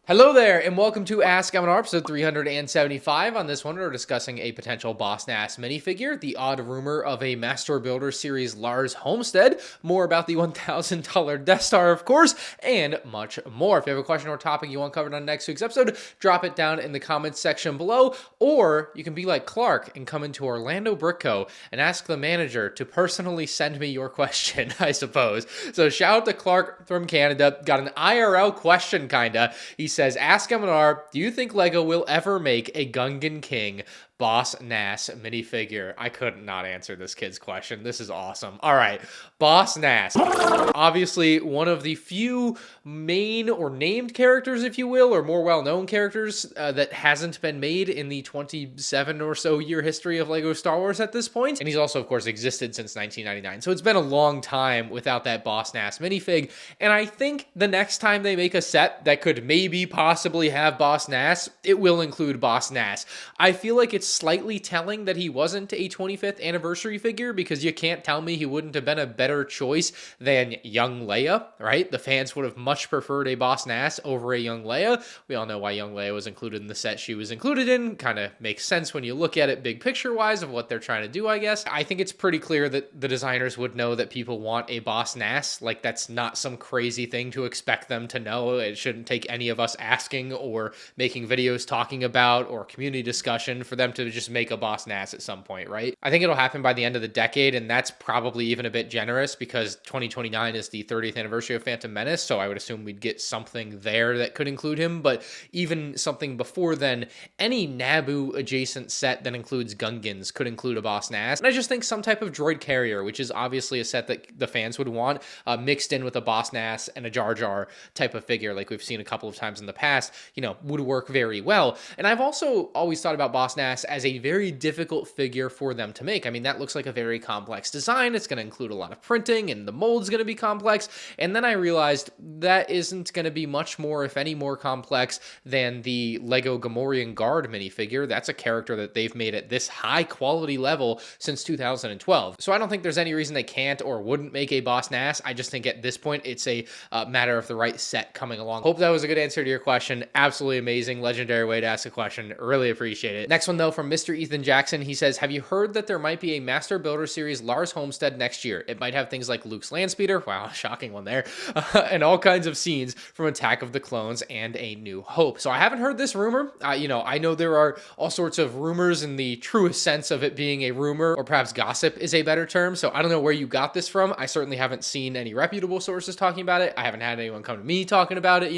Hello there, and welcome to Ask MandR episode 375. On this one, we're discussing a potential Boss Nass minifigure, the odd rumor of a Master Builder Series Lars Homestead, more about the $1,000 Death Star, of course, and much more. If you have a question or topic you want covered on next week's episode, drop it down in the comments section below, or you can be like Clark and come into Orlando Brick Co. and ask the manager to personally send me your question, I suppose. So shout out to Clark from Canada, got an IRL question, kinda. He says, ask MNR, do you think LEGO will ever make a Gungan King Boss Nass minifigure? I could not answer this kid's question. This is awesome. All right, Boss Nass. Obviously, one of the few main or named characters, if you will, or more well-known characters that hasn't been made in the 27 or so year history of LEGO Star Wars at this point. And he's also, of course, existed since 1999. So it's been a long time without that Boss Nass minifig. And I think the next time they make a set that could maybe possibly have Boss Nass, it will include Boss Nass. I feel like it's slightly telling that he wasn't a 25th anniversary figure, because you can't tell me he wouldn't have been a better choice than young Leia, right? The fans would have much preferred a Boss Nass over a young Leia. We all know why young Leia was included in the set she was included in. Kind of makes sense when you look at it big picture wise of what they're trying to do, I guess. I think it's pretty clear that the designers would know that people want a Boss Nass. Like, that's not some crazy thing to expect them to know. It shouldn't take any of us asking or making videos talking about or community discussion for them to just make a Boss Nass at some point, right? I think it'll happen by the end of the decade, and that's probably even a bit generous because 2029 is the 30th anniversary of Phantom Menace, so I would assume we'd get something there that could include him, but even something before then, any Naboo adjacent set that includes Gungans could include a Boss Nass. And I just think some type of droid carrier, which is obviously a set that the fans would want, mixed in with a Boss Nass and a Jar Jar type of figure like we've seen a couple of times in the past, would work very well. And I've also always thought about Boss Nass as a very difficult figure for them to make. I mean, that looks like a very complex design. It's going to include a lot of printing, and the mold's going to be complex. And then I realized that isn't going to be much more, if any more complex than the Lego Gamorrean Guard minifigure. That's a character that they've made at this high quality level since 2012. So I don't think there's any reason they can't or wouldn't make a Boss Nass. I just think at this point, it's a matter of the right set coming along. Hope that was a good answer to your question. Absolutely amazing, legendary way to ask a question. Really appreciate it. Next one though, from Mr. Ethan Jackson. He says, have you heard that there might be a Master Builder Series Lars Homestead next year? It might have things like Luke's Landspeeder, wow, shocking one there, and all kinds of scenes from Attack of the Clones and A New Hope. So I haven't heard this rumor. I know there are all sorts of rumors in the truest sense of it being a rumor, or perhaps gossip is a better term. So I don't know where you got this from. I certainly haven't seen any reputable sources talking about it. I haven't had anyone come to me talking about it,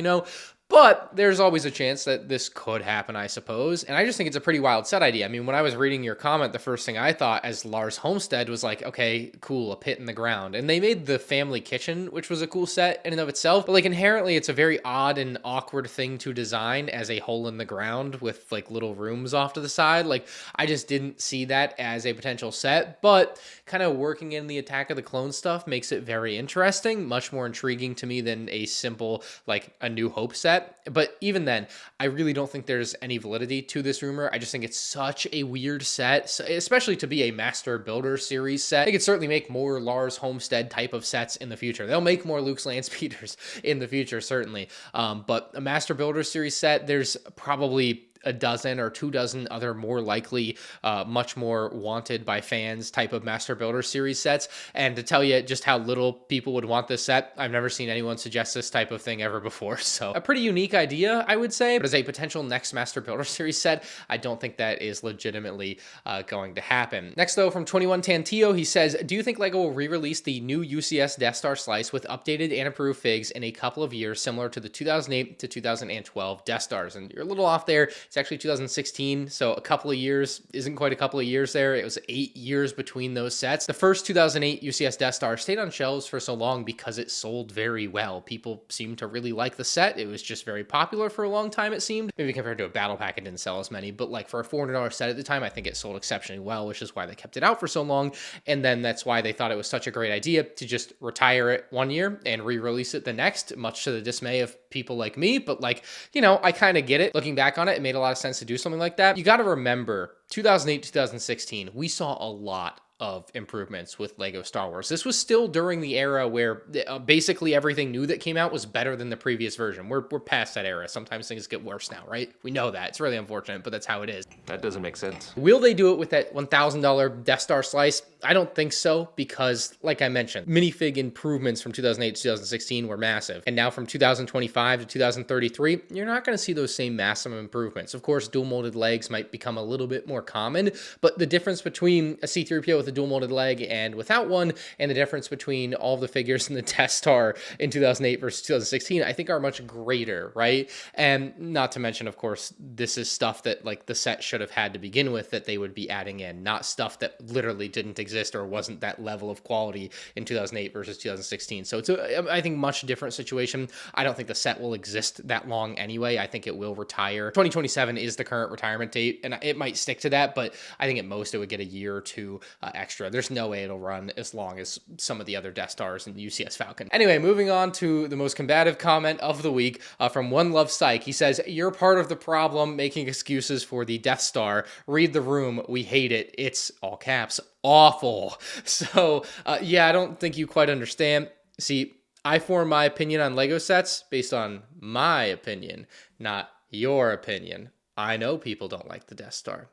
But there's always a chance that this could happen, I suppose. And I just think it's a pretty wild set idea. I mean, when I was reading your comment, the first thing I thought as Lars Homestead was like, okay, cool, a pit in the ground. And they made the family kitchen, which was a cool set in and of itself. But like inherently, it's a very odd and awkward thing to design as a hole in the ground with like little rooms off to the side. Like, I just didn't see that as a potential set. But kind of working in the Attack of the Clones stuff makes it very interesting, much more intriguing to me than a simple, like, A New Hope set. But even then, I really don't think there's any validity to this rumor. I just think it's such a weird set, especially to be a Master Builder Series set. They could certainly make more Lars Homestead type of sets in the future. They'll make more Luke's Landspeeders in the future, certainly. But a Master Builder Series set, there's probably a dozen or 24 other more likely, much more wanted by fans type of Master Builder Series sets. And to tell you just how little people would want this set, I've never seen anyone suggest this type of thing ever before. So a pretty unique idea, I would say, but as a potential next Master Builder Series set, I don't think that is legitimately going to happen. Next though, from 21 Tantillo, he says, do you think LEGO will re-release the new UCS Death Star slice with updated and improved figs in a couple of years, similar to the 2008 to 2012 Death Stars? And you're a little off there. It's actually 2016, so a couple of years isn't quite a couple of years there. It was 8 years between those sets. The first 2008 UCS Death Star stayed on shelves for so long because it sold very well. People seemed to really like the set. It was just very popular for a long time, it seemed. Maybe compared to a battle pack, it didn't sell as many, but like for a $400 set at the time, I think it sold exceptionally well, which is why they kept it out for so long. And then that's why they thought it was such a great idea to just retire it one year and re-release it the next, much to the dismay of people like me. But like, I kind of get it. Looking back on it, it made a lot of sense to do something like that. You got to remember 2008, 2016, we saw a lot of improvements with Lego Star Wars. This was still during the era where basically everything new that came out was better than the previous version. We're past that era. Sometimes things get worse now, right? We know that. It's really unfortunate, but that's how it is. That doesn't make sense. Will they do it with that $1,000 Death Star slice? I don't think so, because like I mentioned, minifig improvements from 2008 to 2016 were massive. And now from 2025 to 2033, you're not going to see those same massive improvements. Of course, dual molded legs might become a little bit more common, but the difference between a C-3PO with a dual molded leg and without one, and the difference between all of the figures in the Death Star in 2008 versus 2016, I think are much greater, right? And not to mention, of course, this is stuff that like the set should have had to begin with that they would be adding in, not stuff that literally didn't exist or wasn't that level of quality in 2008 versus 2016. So it's I think much different situation. I don't think the set will exist that long anyway. I think it will retire. 2027 is the current retirement date, and it might stick to that, but I think at most it would get a year or two extra. There's no way it'll run as long as some of the other Death Stars and UCS Falcon. Anyway, moving on to the most combative comment of the week from One Love Psych. He says, "You're part of the problem making excuses for the Death Star. Read the room. We hate it. It's," all caps, "awful." So yeah, I don't think you quite understand. See, I form my opinion on Lego sets based on my opinion, not your opinion. I know people don't like the Death Star.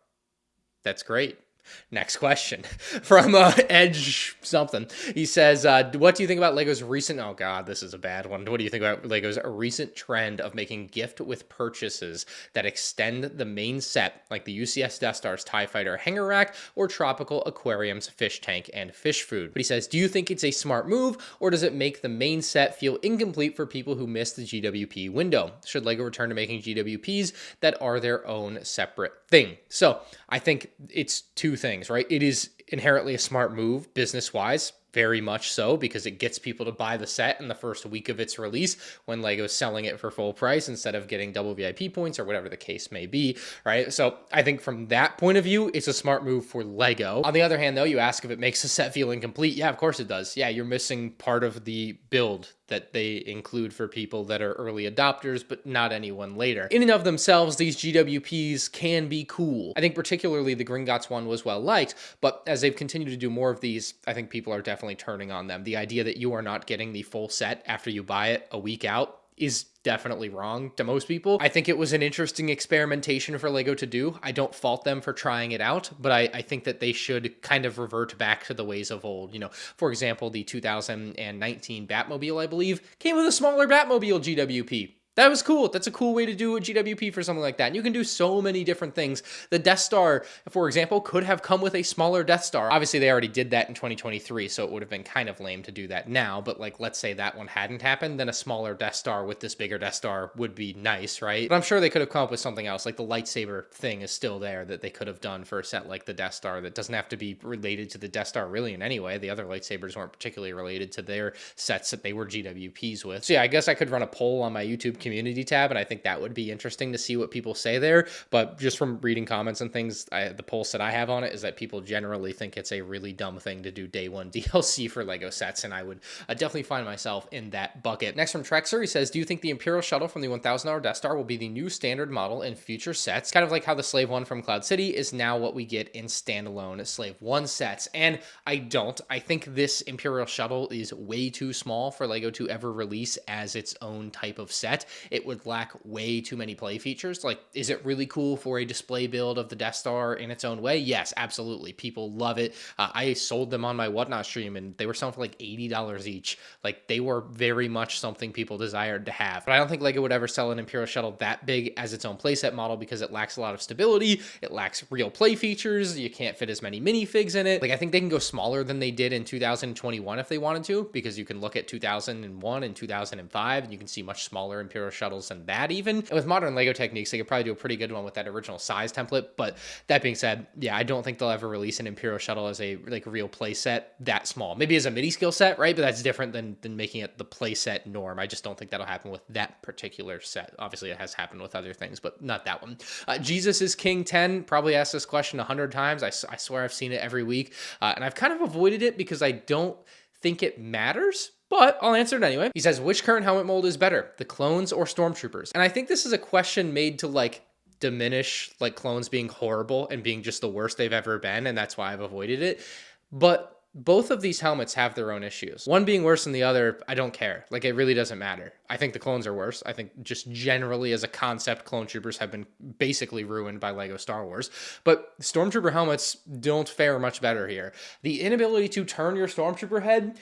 That's great. Next question from Edge something. He says, what do you think about Lego's recent, oh god, this is a bad one. What do you think about Lego's recent trend of making gift with purchases that extend the main set, like the UCS Death Star's TIE Fighter hanger rack or Tropical Aquarium's fish tank and fish food? But he says, do you think it's a smart move, or does it make the main set feel incomplete for people who missed the GWP window? Should Lego return to making GWPs that are their own separate thing? So I think it's two things, right? It is inherently a smart move business-wise, very much so, because it gets people to buy the set in the first week of its release when Lego's selling it for full price instead of getting double VIP points or whatever the case may be, right? So I think from that point of view, it's a smart move for Lego. On the other hand, though, you ask if it makes the set feel incomplete. Yeah, of course it does. Yeah, you're missing part of the build that they include for people that are early adopters, but not anyone later. In and of themselves, these GWPs can be cool. I think particularly the Gringotts one was well liked, but as they've continued to do more of these, I think people are definitely turning on them. The idea that you are not getting the full set after you buy it a week out is definitely wrong to most people. I think it was an interesting experimentation for Lego to do. I don't fault them for trying it out, but I think that they should kind of revert back to the ways of old. You know, for example, the 2019 Batmobile, I believe, came with a smaller Batmobile GWP. That was cool. That's a cool way to do a GWP for something like that. And you can do so many different things. The Death Star, for example, could have come with a smaller Death Star. Obviously, they already did that in 2023, so it would have been kind of lame to do that now. But like, let's say that one hadn't happened, then a smaller Death Star with this bigger Death Star would be nice, right? But I'm sure they could have come up with something else. Like the lightsaber thing is still there that they could have done for a set like the Death Star that doesn't have to be related to the Death Star really in any way. The other lightsabers weren't particularly related to their sets that they were GWPs with. So yeah, I guess I could run a poll on my YouTube community tab, and I think that would be interesting to see what people say there. But just from reading comments and things, the pulse that I have on it is that people generally think it's a really dumb thing to do day one DLC for Lego sets, and I would definitely find myself in that bucket. Next from Trexer, he says, do you think the Imperial Shuttle from the $1,000 Death Star will be the new standard model in future sets? Kind of like how the Slave One from Cloud City is now what we get in standalone Slave One sets. And I don't. I think this Imperial Shuttle is way too small for Lego to ever release as its own type of set. It would lack way too many play features. Like, is it really cool for a display build of the Death Star in its own way? Yes, absolutely. People love it. I sold them on my Whatnot stream, and they were selling for like $80 each. Like, they were very much something people desired to have. But I don't think Lego would ever sell an Imperial Shuttle that big as its own playset model because it lacks a lot of stability. It lacks real play features. You can't fit as many minifigs in it. Like, I think they can go smaller than they did in 2021 if they wanted to, because you can look at 2001 and 2005, and you can see much smaller Imperial Shuttles than that even. And with modern Lego techniques, they could probably do a pretty good one with that original size template. But that being said, yeah, I don't think they'll ever release an Imperial Shuttle as a like real play set that small. Maybe as a mini skill set, right? But that's different than making it the play set norm. I just don't think that'll happen with that particular set. Obviously, it has happened with other things, but not that one. Jesus is King 10 probably asked this question 100 times. I swear I've seen it every week. And I've kind of avoided it because I don't think it matters, but I'll answer it anyway. He says, which current helmet mold is better, the clones or Stormtroopers? And I think this is a question made to like diminish like clones being horrible and being just the worst they've ever been, and that's why I've avoided it. But both of these helmets have their own issues. One being worse than the other, I don't care. Like, it really doesn't matter. I think the clones are worse. I think just generally as a concept, clone troopers have been basically ruined by Lego Star Wars. But Stormtrooper helmets don't fare much better here. The inability to turn your Stormtrooper head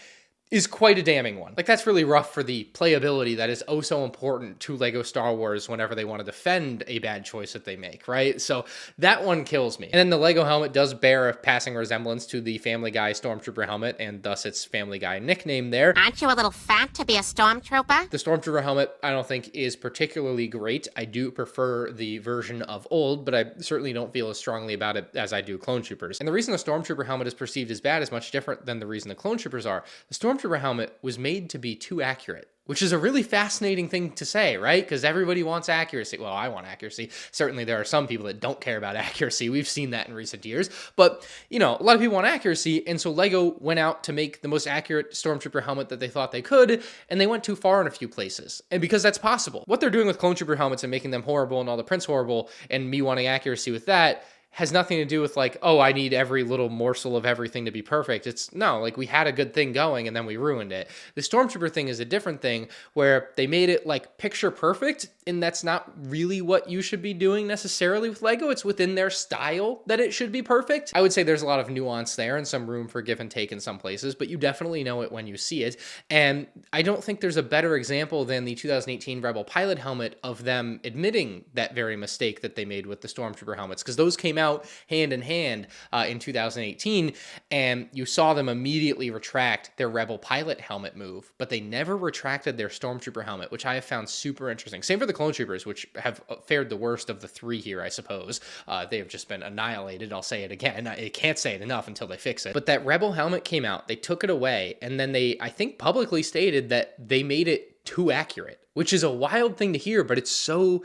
is quite a damning one. Like, that's really rough for the playability that is oh so important to Lego Star Wars whenever they want to defend a bad choice that they make, right? So that one kills me. And then the Lego helmet does bear a passing resemblance to the Family Guy Stormtrooper helmet, and thus its Family Guy nickname there. Aren't you a little fat to be a Stormtrooper? The Stormtrooper helmet, I don't think, is particularly great. I do prefer the version of old, but I certainly don't feel as strongly about it as I do Clone Troopers. And the reason the Stormtrooper helmet is perceived as bad is much different than the reason the Clone Troopers are. The Stormtrooper helmet was made to be too accurate, which is a really fascinating thing to say, right? Because everybody wants accuracy. Well, I want accuracy. Certainly there are some people that don't care about accuracy. We've seen that in recent years. But, you know, a lot of people want accuracy, and so Lego went out to make the most accurate Stormtrooper helmet that they thought they could, and they went too far in a few places. And because that's possible. What they're doing with Clone Trooper helmets and making them horrible and all the prints horrible, and me wanting accuracy with that, has nothing to do with like, oh, I need every little morsel of everything to be perfect. It's no, like we had a good thing going and then we ruined it. The Stormtrooper thing is a different thing where they made it like picture perfect, and that's not really what you should be doing necessarily with Lego. It's within their style that it should be perfect. I would say there's a lot of nuance there and some room for give and take in some places, but you definitely know it when you see it. And I don't think there's a better example than the 2018 Rebel pilot helmet of them admitting that very mistake that they made with the Stormtrooper helmets, because those came out hand in hand in 2018, and you saw them immediately retract their Rebel pilot helmet move, but they never retracted their Stormtrooper helmet, which I have found super interesting. Same for the Clone Troopers, which have fared the worst of the three here, I suppose. They have just been annihilated. I'll say it again. I can't say it enough until they fix it. But that Rebel helmet came out, they took it away, and then they, I think, publicly stated that they made it too accurate, which is a wild thing to hear, but it's so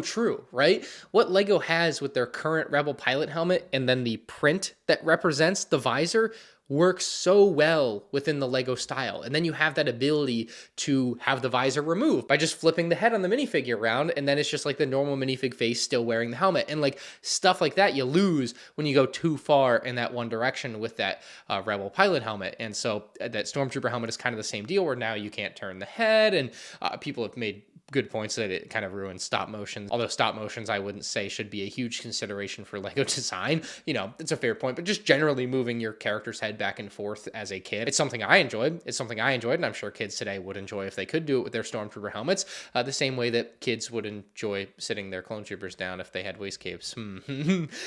true, right? What Lego has with their current Rebel pilot helmet and then the print that represents the visor works so well within the Lego style. And then you have that ability to have the visor removed by just flipping the head on the minifigure around, and then it's just like the normal minifig face still wearing the helmet. And like stuff like that you lose when you go too far in that one direction with that Rebel pilot helmet. And so that Stormtrooper helmet is kind of the same deal, where now you can't turn the head, and people have made good points that it kind of ruins stop motions. Although stop motions, I wouldn't say should be a huge consideration for Lego design. You know, it's a fair point, but just generally moving your character's head back and forth as a kid, it's something I enjoyed. And I'm sure kids today would enjoy if they could do it with their Stormtrooper helmets, the same way that kids would enjoy sitting their Clone Troopers down if they had waist capes.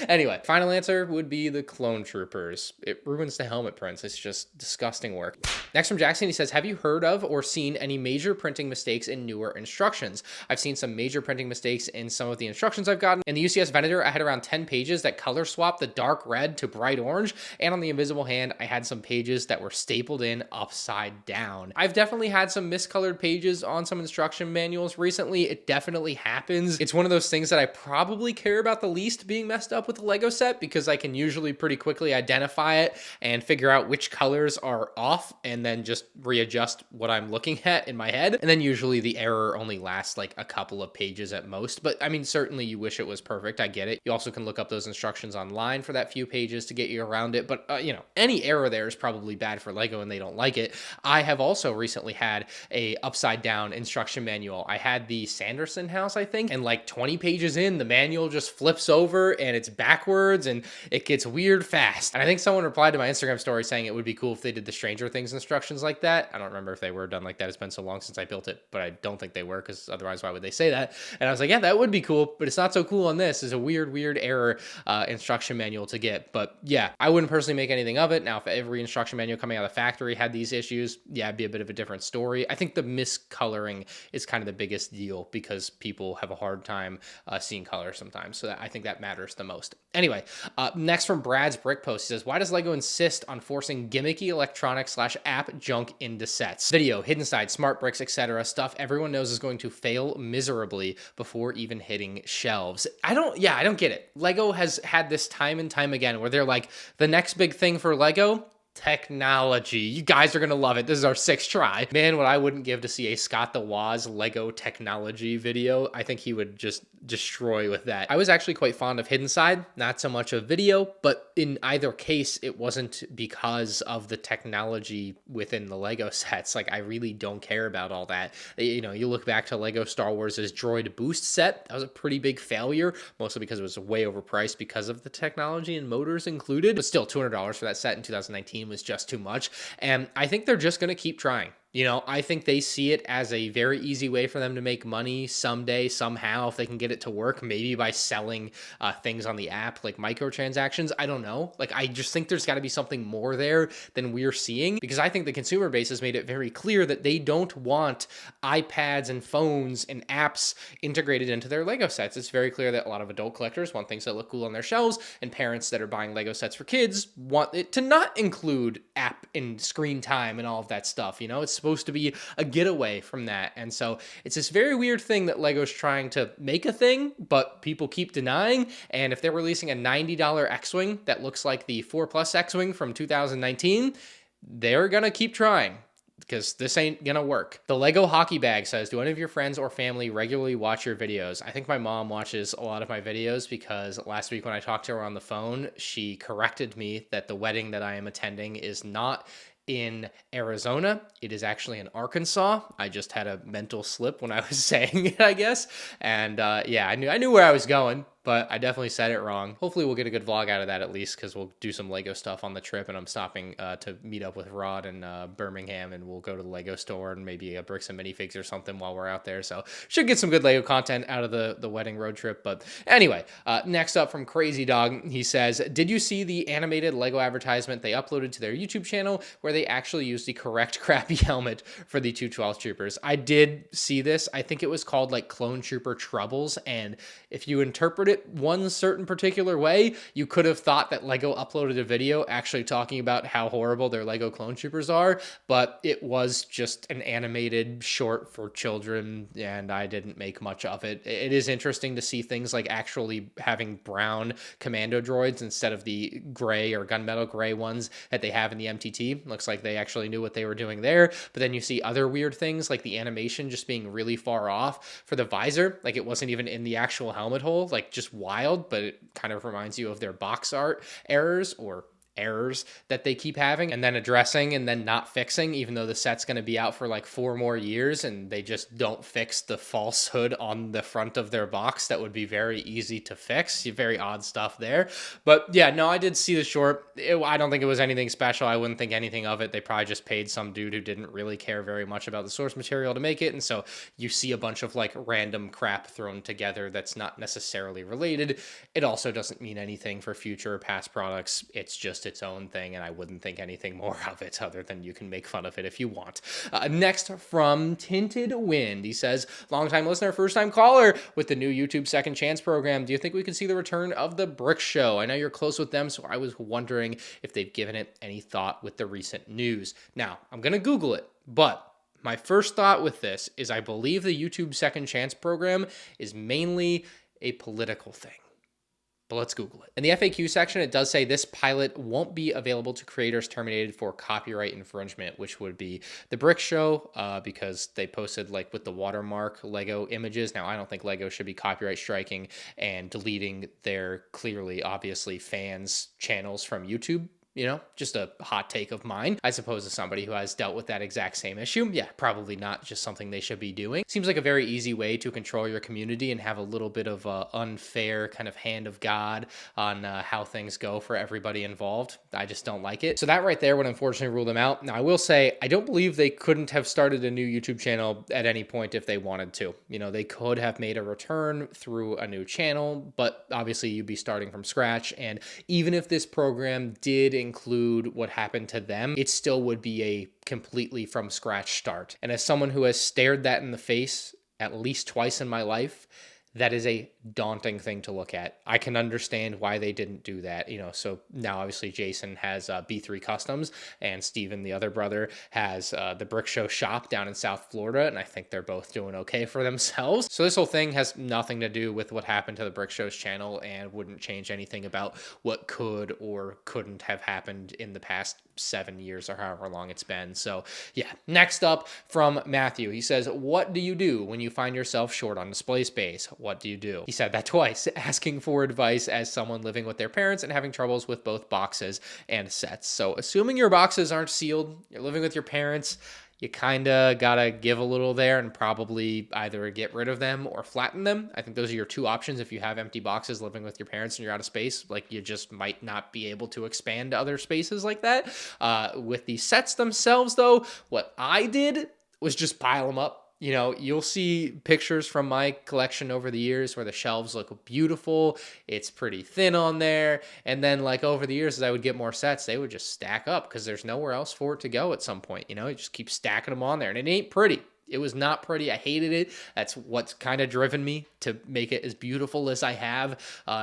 Anyway, final answer would be the Clone Troopers. It ruins the helmet prints. It's just disgusting work. Next from Jackson, he says, have you heard of or seen any major printing mistakes in newer instructions? I've seen some major printing mistakes in some of the instructions I've gotten. In the UCS Venator, I had around 10 pages that color swapped the dark red to bright orange, and on the Invisible Hand, I had some pages that were stapled in upside down. I've definitely had some miscolored pages on some instruction manuals recently. It definitely happens. It's one of those things that I probably care about the least being messed up with the Lego set, because I can usually pretty quickly identify it and figure out which colors are off, and then just readjust what I'm looking at in my head. And then usually the error only lasts like a couple of pages at most. But I mean, certainly you wish it was perfect. I get it. You also can look up those instructions online for that few pages to get you around it. But you know, any error there is probably bad for Lego and they don't like it. I have also recently had a upside down instruction manual. I had the Sanderson house, I think, and like 20 pages in, the manual just flips over and it's backwards and it gets weird fast. And I think someone replied to my Instagram story saying it would be cool if they did the Stranger Things instructions like that. I don't remember if they were done like that. It's been so long since I built it, but I don't think they were, because otherwise why would they say that? And I was like, yeah, that would be cool, but it's not so cool on this. It's a weird error instruction manual to get. But yeah, I wouldn't personally make anything of it. Now, if every instruction manual coming out of the factory had these issues, yeah, it'd be a bit of a different story. I think the miscoloring is kind of the biggest deal, because people have a hard time seeing color sometimes. So I think that matters the most. Anyway, next from Brad's Brick Post, he says, why does Lego insist on forcing gimmicky electronic / app junk into sets? Video, hidden side, smart bricks, etc. Stuff everyone knows is going to fail miserably before even hitting shelves. I don't get it. Lego has had this time and time again where they're like, the next big thing for Lego, technology. You guys are gonna love it. This is our 6th try. Man, what I wouldn't give to see a Scott the Woz Lego technology video. I think he would just destroy with that. I was actually quite fond of Hidden Side, not so much of video, but in either case, it wasn't because of the technology within the Lego sets. Like, I really don't care about all that. You know, you look back to Lego Star Wars' Droid Boost set, that was a pretty big failure, mostly because it was way overpriced because of the technology and motors included, but still $200 for that set in 2019 was just too much. And I think they're just going to keep trying. You know, I think they see it as a very easy way for them to make money someday, somehow, if they can get it to work, maybe by selling things on the app like microtransactions. I don't know. Like, I just think there's got to be something more there than we're seeing, because I think the consumer base has made it very clear that they don't want iPads and phones and apps integrated into their Lego sets. It's very clear that a lot of adult collectors want things that look cool on their shelves, and parents that are buying Lego sets for kids want it to not include app and screen time and all of that stuff. You know, it's supposed to be a getaway from that. And so it's this very weird thing that Lego's trying to make a thing, but people keep denying. And if they're releasing a $90 X-Wing that looks like the 4 Plus X-Wing from 2019, they're gonna keep trying, because this ain't gonna work. The Lego Hockey Bag says, do any of your friends or family regularly watch your videos? I think my mom watches a lot of my videos, because last week when I talked to her on the phone, she corrected me that the wedding that I am attending is not in Arizona. It is actually in Arkansas. I just had a mental slip when I was saying it, I guess. And yeah, I knew where I was going, but I definitely said it wrong. Hopefully we'll get a good vlog out of that at least, because we'll do some Lego stuff on the trip, and I'm stopping to meet up with Rod in Birmingham, and we'll go to the Lego store and maybe bricks and minifigs or something while we're out there. So should get some good Lego content out of the wedding road trip. But anyway, next up from Crazy Dog, he says, did you see the animated Lego advertisement they uploaded to their YouTube channel where they actually used the correct crappy helmet for the 212 Troopers? I did see this. I think it was called like Clone Trooper Troubles, and if you interpret it one certain particular way, you could have thought that Lego uploaded a video actually talking about how horrible their Lego Clone Troopers are, but it was just an animated short for children, and I didn't make much of it. It is interesting to see things like actually having brown commando droids instead of the gray or gunmetal gray ones that they have in the MTT. Looks like they actually knew what they were doing there. But then you see other weird things like the animation just being really far off for the visor. Like, it wasn't even in the actual helmet hole, like just wild, but it kind of reminds you of their box art errors that they keep having and then addressing and then not fixing, even though the set's going to be out for like 4 more years, and they just don't fix the false hood on the front of their box. That would be very easy to fix. Very odd stuff there. But yeah, no, I did see the short. I don't think it was anything special. I wouldn't think anything of it. They probably just paid some dude who didn't really care very much about the source material to make it. And so you see a bunch of like random crap thrown together that's not necessarily related. It also doesn't mean anything for future or past products. It's just its own thing, and I wouldn't think anything more of it other than you can make fun of it if you want. Next from Tinted Wind, he says, longtime listener, first time caller, with the new YouTube Second Chance program, do you think we could see the return of the Brick Show? I know you're close with them, so I was wondering if they've given it any thought with the recent news. Now, I'm going to Google it, but my first thought with this is I believe the YouTube Second Chance program is mainly a political thing. But let's Google it. In the FAQ section, it does say this pilot won't be available to creators terminated for copyright infringement, which would be the Brick Show, because they posted like with the watermark Lego images. Now, I don't think Lego should be copyright striking and deleting their clearly, obviously fans' channels from YouTube. You know, just a hot take of mine. I suppose as somebody who has dealt with that exact same issue, yeah, probably not just something they should be doing. Seems like a very easy way to control your community and have a little bit of a unfair kind of hand of God on how things go for everybody involved. I just don't like it. So that right there would unfortunately rule them out. Now, I will say, I don't believe they couldn't have started a new YouTube channel at any point if they wanted to. You know, they could have made a return through a new channel, but obviously you'd be starting from scratch. And even if this program did include what happened to them, it still would be a completely from scratch start. And as someone who has stared that in the face at least twice in my life, that is a daunting thing to look at. I can understand why they didn't do that, so now obviously Jason has B3 Customs, and Steven, the other brother, has the Brick Show shop down in South Florida, and I think they're both doing okay for themselves. So this whole thing has nothing to do with what happened to the Brick Show's channel and wouldn't change anything about what could or couldn't have happened in the past 7 years or however long it's been. So yeah, next up from Matthew, he says, what do you do when you find yourself short on display space? What do you do? He said that twice, asking for advice as someone living with their parents and having troubles with both boxes and sets. So assuming your boxes aren't sealed, you're living with your parents, you kind of got to give a little there and probably either get rid of them or flatten them. I think those are your two options. If you have empty boxes living with your parents and you're out of space, like you just might not be able to expand to other spaces like that. With the sets themselves, though, what I did was just pile them up. You'll see pictures from my collection over the years where the shelves look beautiful. It's pretty thin on there. And then like over the years, as I would get more sets, they would just stack up because there's nowhere else for it to go at some point. You just keep stacking them on there and it ain't pretty. It was not pretty. I hated it. That's what's kind of driven me to make it as beautiful as I have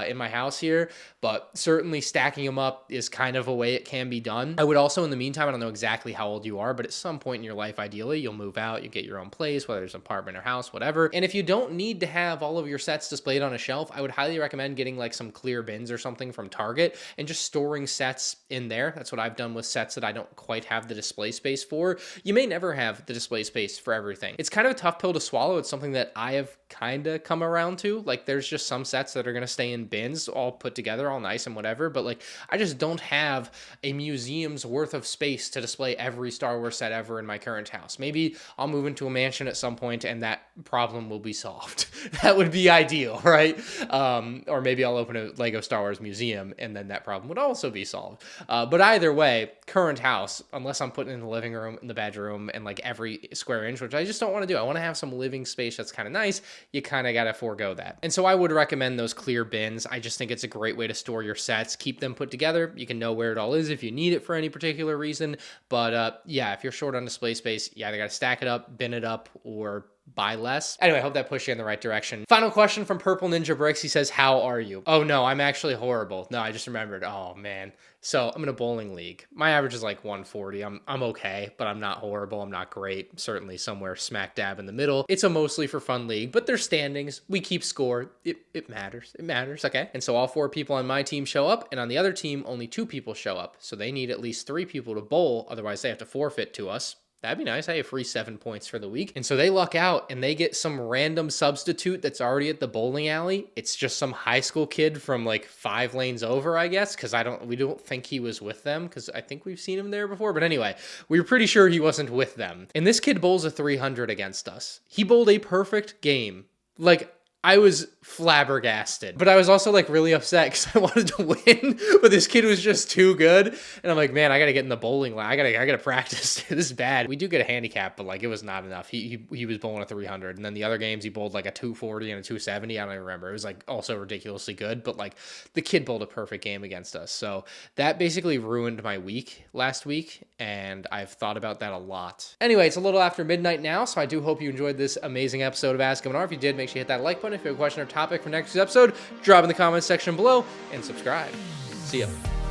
in my house here. But certainly stacking them up is kind of a way it can be done. I would also, in the meantime, I don't know exactly how old you are, but at some point in your life, ideally, you'll move out, you get your own place, whether it's an apartment or house, whatever. And if you don't need to have all of your sets displayed on a shelf, I would highly recommend getting like some clear bins or something from Target and just storing sets in there. That's what I've done with sets that I don't quite have the display space for. You may never have the display space for everything. It's kind of a tough pill to swallow. It's something that I have kind of come around to. Like there's just some sets that are going to stay in bins all put together, all nice and whatever. But like I just don't have a museum's worth of space to display every Star Wars set ever in my current house. Maybe I'll move into a mansion at some point and that problem will be solved. That would be ideal, right? Or maybe I'll open a Lego Star Wars museum and then that problem would also be solved. But either way, current house, unless I'm putting in the living room, in the bedroom, and like every square inch, which I just don't want to do. I want to have some living space that's kind of nice. You kind of got to forego that. And so I would recommend those clear bins. I just think it's a great way to store your sets, keep them put together. You can know where it all is if you need it for any particular reason. But yeah, if you're short on display space, you either got to stack it up, bin it up, or buy less. Anyway, I hope that pushed you in the right direction. Final question from Purple Ninja Bricks. He says, how are you? Oh no, I'm actually horrible. No, I just remembered. Oh man. So I'm in a bowling league. My average is like 140. I'm okay, but I'm not horrible. I'm not great. Certainly somewhere smack dab in the middle. It's a mostly for fun league, but there's standings. We keep score. It matters. It matters. Okay. And so all 4 people on my team show up, and on the other team, only 2 people show up. So they need at least 3 people to bowl. Otherwise they have to forfeit to us. That'd be nice. I have free 7 points for the week. And so they luck out and they get some random substitute that's already at the bowling alley. It's just some high school kid from like 5 lanes over, I guess, because we don't think he was with them, because I think we've seen him there before. But anyway, we were pretty sure he wasn't with them. And this kid bowls a 300 against us. He bowled a perfect game. Like, I was flabbergasted, but I was also like really upset because I wanted to win, but this kid was just too good. And I'm like, man, I got to get in the bowling line. I got to practice. This is bad. We do get a handicap, but like it was not enough. He was bowling a 300. And then the other games he bowled like a 240 and a 270. I don't even remember. It was like also ridiculously good, but like the kid bowled a perfect game against us. So that basically ruined my week last week. And I've thought about that a lot. Anyway, it's a little after midnight now. So I do hope you enjoyed this amazing episode of Ask MandR. If you did, make sure you hit that like button. If you have a question or topic for next week's episode, drop in the comments section below and subscribe. See ya.